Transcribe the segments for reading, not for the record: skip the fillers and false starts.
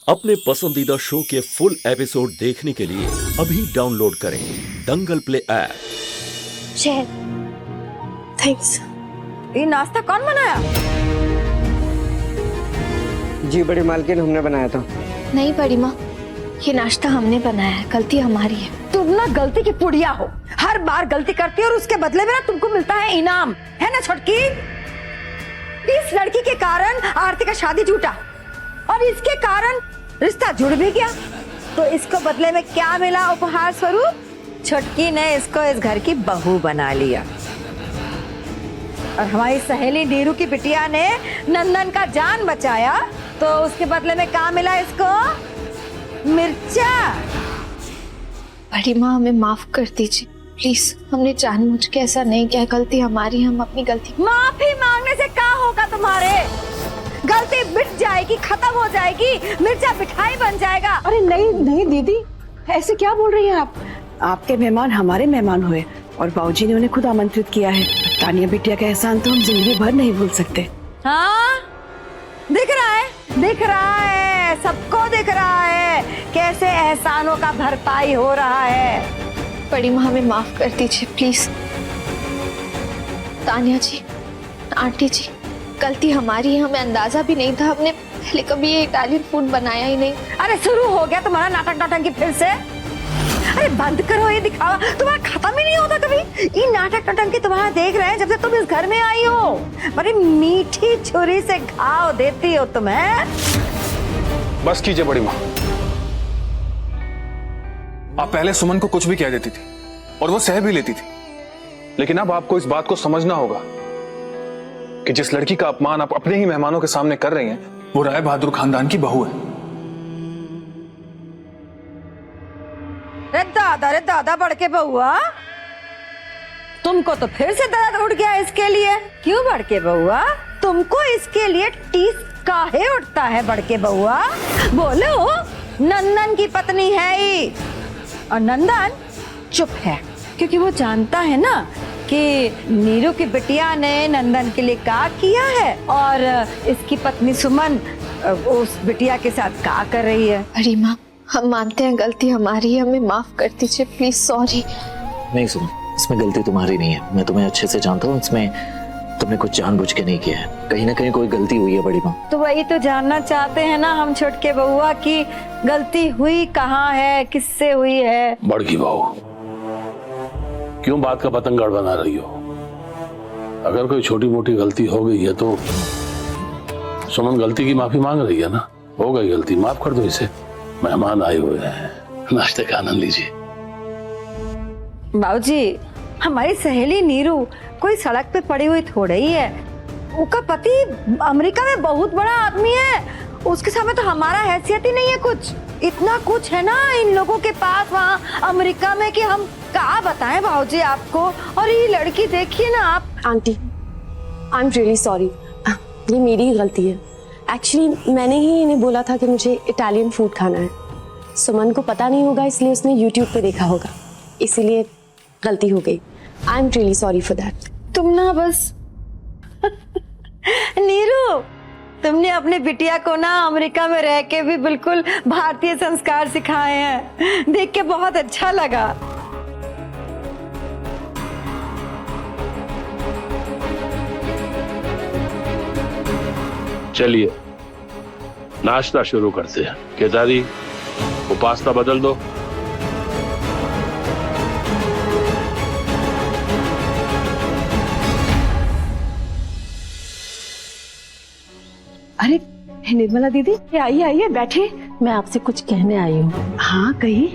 अपने पसंदीदा शो के फुल एपिसोड देखने के लिए अभी डाउनलोड करें दंगल प्ले ऐप। शहद, थैंक्स। ये नाश्ता कौन बनाया? जी बड़ी मालकिन, हमने बनाया था। नहीं बड़ी माँ, ये नाश्ता हमने बनाया है, गलती हमारी है। तुम ना गलती की पुड़िया हो, हर बार गलती करती हो और उसके बदले में ना तुमको मिलता है इनाम, है ना छोटकी? इस लड़की के कारण आरती का शादी टूटा और इसके कारण रिश्ता जुड़ भी गया, तो इसको बदले में क्या मिला उपहार स्वरूप? छोटकी ने इसको इस घर की बहू बना लिया और हमारी सहेली नीरू की बिटिया ने नंदन का जान बचाया, तो उसके बदले में क्या मिला इसको? मिर्चा। बड़ी माँ, हमें माफ कर दीजिए प्लीज, हमने जानबूझ के ऐसा नहीं किया, गलती हमारी, हम अपनी गलती। माफी मांगने से क्या होगा तुम्हारे? गलती मिट जाएगी, खत्म हो जाएगी, मिर्चा मिठाई बन जाएगा। अरे नहीं नहीं दीदी, ऐसे क्या बोल रही हैं आप? आपके मेहमान हमारे मेहमान हुए और बाबूजी ने उन्हें खुद आमंत्रित किया है। तानिया बिटिया का एहसान तो हम जिंदगी भर नहीं भूल सकते। हाँ, दिख रहा है, दिख रहा है, सबको दिख रहा है कैसे एहसानों का भरपाई हो रहा है। बड़ी माँ, हमें माफ कर दीजिए प्लीज। तानिया जी, आंटी जी, गलती हमारी है, हमें अंदाजा भी नहीं था, हमने पहले कभी ये इटालियन फूड बनाया ही नहीं। अरे शुरू हो गया तुम्हारा नाटक नौटंकी फिर से। अरे बंद करो ये दिखावा, तुम्हारा खत्म ही नहीं होता कभी। ये नाटक नौटंकी तुम्हारा देख रहे हैं जब से तुम इस घर में आई हो। बड़ी मीठी छुरी से घाव देती हो तुम, है? बस कीजिए बड़ी माँ, आप पहले सुमन को कुछ भी कह देती थी और वो सह भी लेती थी, लेकिन अब आपको इस बात को समझना होगा कि जिस लड़की का अपमान आप अपने ही मेहमानों के सामने कर रही हैं, वो राय बहादुर खानदान की बहू है। रे दादा बढ़ के बहुआ, तुमको तो फिर से दर्द उठ गया इसके लिए। क्यों बढ़ के बहुआ? तुमको इसके लिए टीस काहे उठता है बढ़ के बहुआ? बोलो, नंदन की पत्नी है ही, और नंदन चुप है क्योंकि वो जानता है ना कि नीरू की बिटिया ने नंदन के लिए क्या किया है और इसकी पत्नी सुमन उस बिटिया के साथ क्या कर रही है। बड़ी माँ, हम मानते हैं गलती हमारी है, हमें माफ कर दीजिए प्लीज, सॉरी। नहीं सुनो, इसमें गलती तुम्हारी नहीं है, मैं तुम्हें अच्छे से जानता हूँ, इसमें तुमने कुछ जानबूझ के नहीं किया है, कहीं ना कहीं कोई गलती हुई है बड़ी माँ। तो वही तो जानना चाहते हैं ना हम छोटके बहुआ की गलती हुई कहाँ है, किससे हुई है? बड़की बहू, क्यों बात का पतंगड़ बना रही हो? अगर कोई छोटी मोटी गलती हो गई है तो सुमन गलती की माफी मांग रही है ना, हो गई गलती, माफ कर दो इसे। मेहमान आए हुए हैं, नाश्ते का आनंद लीजिए। बाबूजी, हमारी सहेली नीरू कोई सड़क पे पड़ी हुई थोड़ी ही है, उसका पति अमेरिका में बहुत बड़ा आदमी है, उसके सामने तो हमारा हैसियत ही नहीं है कुछ। इतना कुछ है ना इन लोगों के पास वहाँ अमेरिका में कि हम क्या बताएं बाबूजी आपको। और ये लड़की देखिए ना आप। Aunty, I am really sorry, ये मेरी गलती है। एक्चुअली मैंने ही इन्हें बोला था कि मुझे इटालियन फूड खाना है। सुमन को पता नहीं होगा, इसलिए उसने यूट्यूब पे देखा होगा, इसीलिए गलती हो गई। I am really sorry for that. तुम ना बस नीरू, तुमने अपनी बिटिया को ना अमेरिका में रह के भी बिल्कुल भारतीय संस्कार सिखाए हैं, देख के बहुत अच्छा लगा। चलिए नाश्ता शुरू करते हैं। केदारी, वो पास्ता बदल दो। अरे निर्मला दीदी, आइए आइए बैठे। मैं आपसे कुछ कहने आई हूँ। हाँ कहिए।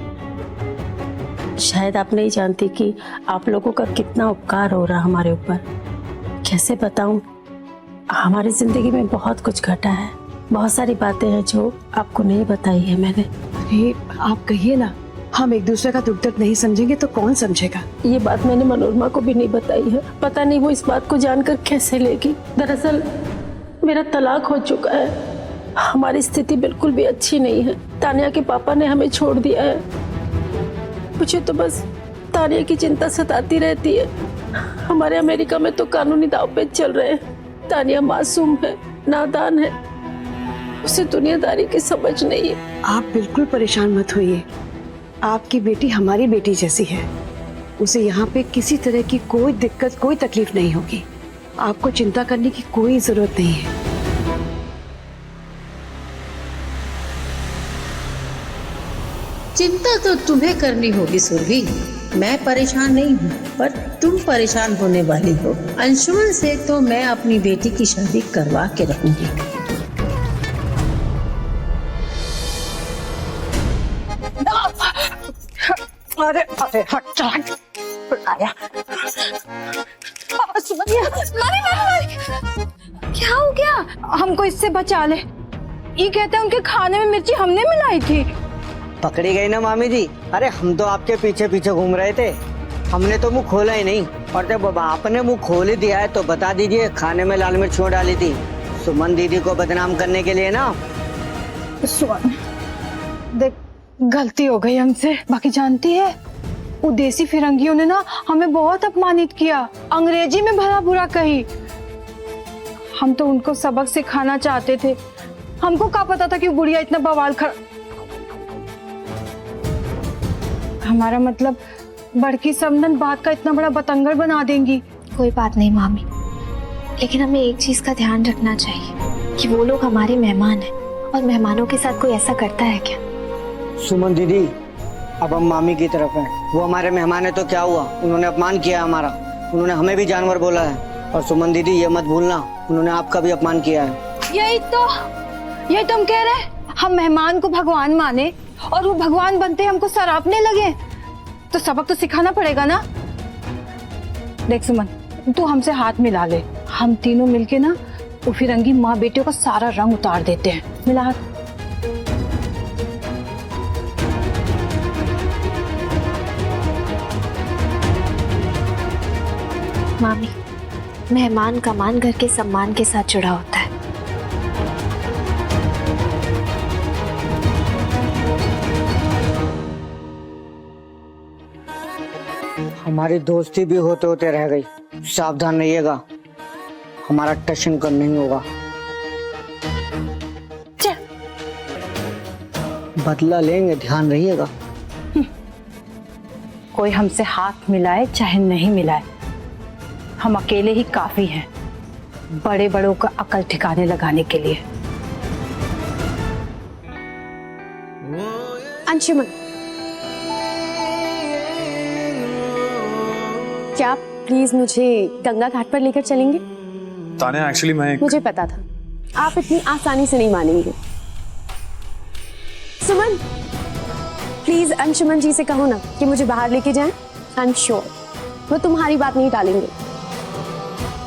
शायद आप नहीं जानती कि आप लोगों का कितना उपकार हो रहा हमारे ऊपर। कैसे बताऊं, हमारी जिंदगी में बहुत कुछ घटा है, बहुत सारी बातें हैं जो आपको नहीं बताई है मैंने। अरे आप कहिए ना, हम एक दूसरे का दुख दर्द नहीं समझेंगे तो कौन समझेगा? ये बात मैंने मनोरमा को भी नहीं बताई है, पता नहीं वो इस बात को जानकर कैसे लेगी। दरअसल मेरा तलाक हो चुका है, हमारी स्थिति बिल्कुल भी अच्छी नहीं है। तानिया के पापा ने हमें छोड़ दिया है। मुझे तो बस तानिया की चिंता सताती रहती है। हमारे अमेरिका में तो कानूनी दाव पेच चल रहे हैं। तानिया मासूम है, नादान है। उसे दुनियादारी की समझ नहीं है। आप बिल्कुल परेशान मत होइए, आपकी बेटी हमारी बेटी जैसी है, उसे यहाँ पे किसी तरह की कोई दिक्कत कोई तकलीफ नहीं होगी, आपको चिंता करने की कोई जरूरत नहीं है। चिंता तो तुम्हें करनी होगी सुरभि, मैं परेशान नहीं हूँ, पर तुम परेशान होने वाली हो। अंशुमन से तो मैं अपनी बेटी की शादी करवा के रहूंगी। अरे अरे हट हट आया। क्या हो गया? हमको इससे बचा ले। ये कहते हैं उनके खाने में मिर्ची हमने मिलाई थी। पकड़ी गई ना मामी जी। अरे हम तो आपके पीछे पीछे घूम रहे थे, हमने तो मुंह खोला ही नहीं। और जब आपने मुंह खोल ही दिया है तो बता दीजिए खाने में लाल मिर्च क्यों डाली थी? सुमन दीदी को बदनाम करने के लिए ना। सुमन देख, गलती हो गई हमसे। बाकी जानती है, वो देसी फिरंगियों ने ना हमें बहुत अपमानित किया, अंग्रेजी में भला बुरा कही। हम तो उनको सबक सिखाना चाहते थे, हमको क्या पता था कि बुढ़िया इतना बवाल खड़ा। हमारा मतलब बड़की समनन बात का इतना बड़ा बतंगड़ बना देंगी। कोई बात नहीं मामी, लेकिन हमें एक चीज का ध्यान रखना चाहिए कि वो लोग हमारे मेहमान हैं और मेहमानों के साथ कोई ऐसा करता है क्या? सुमन दीदी, अब हम मामी की तरफ हैं। वो हमारे मेहमान है तो क्या हुआ? उन्होंने अपमान किया हमारा, उन्होंने हमें भी जानवर बोला है। और सुमन दीदी ये मत भूलना, उन्होंने आपका भी अपमान किया है। यही तुम कह रहे, हम मेहमान को भगवान माने और वो भगवान बनते हमको सरापने लगे, तो सबक तो सिखाना पड़ेगा ना। देख सुमन, तू हमसे हाथ मिला ले, हम तीनों मिलके ना वो फिरंगी माँ बेटियों का सारा रंग उतार देते हैं। मिला हाथ। मामी, मेहमान का मान घर के सम्मान के साथ जुड़ा होता है। हमारी दोस्ती भी होते होते रह गई। सावधान रहिएगा, हमारा टशन कर नहीं होगा। बदला लेंगे, ध्यान रहिएगा। कोई हमसे हाथ मिलाए चाहे नहीं मिलाए, हम अकेले ही काफी हैं बड़े बड़ों का अकल ठिकाने लगाने के लिए। अंशुमन, क्या आप प्लीज मुझे गंगा घाट पर लेकर चलेंगे? तान्या, एक्चुअली मुझे पता था आप इतनी आसानी से नहीं मानेंगे। सुमन, प्लीज अंशुमन जी से कहो ना कि मुझे बाहर लेके जाएं। आई एम श्योर वो तुम्हारी बात नहीं टालेंगे।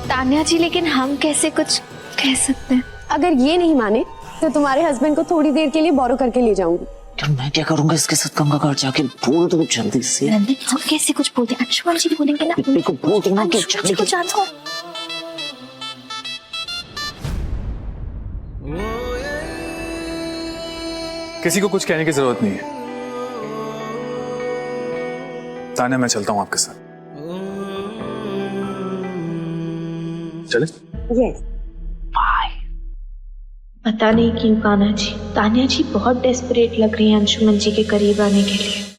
तान्या जी, लेकिन हम कैसे कुछ कह सकते हैं? अगर ये नहीं माने तो तुम्हारे हस्बैंड को थोड़ी देर के लिए बोरो करके ले जाऊंगी। यार मैं क्या करूंगा इसके साथ? गंगा घाट जाके बोल दो जल्दी से। हम कैसे कुछ बोलते? अंशुमन जी बोलेंगे ना। को बोल दो ना कि अंशुमन जी को जानो। किसी को कुछ कहने की जरूरत नहीं है। तान्या, मैं चलता हूँ आपके साथ। चले? यस। पता नहीं क्यों कान्हा जी, तान्या जी बहुत डेस्परेट लग रही है अंशुमन जी के करीब आने के लिए।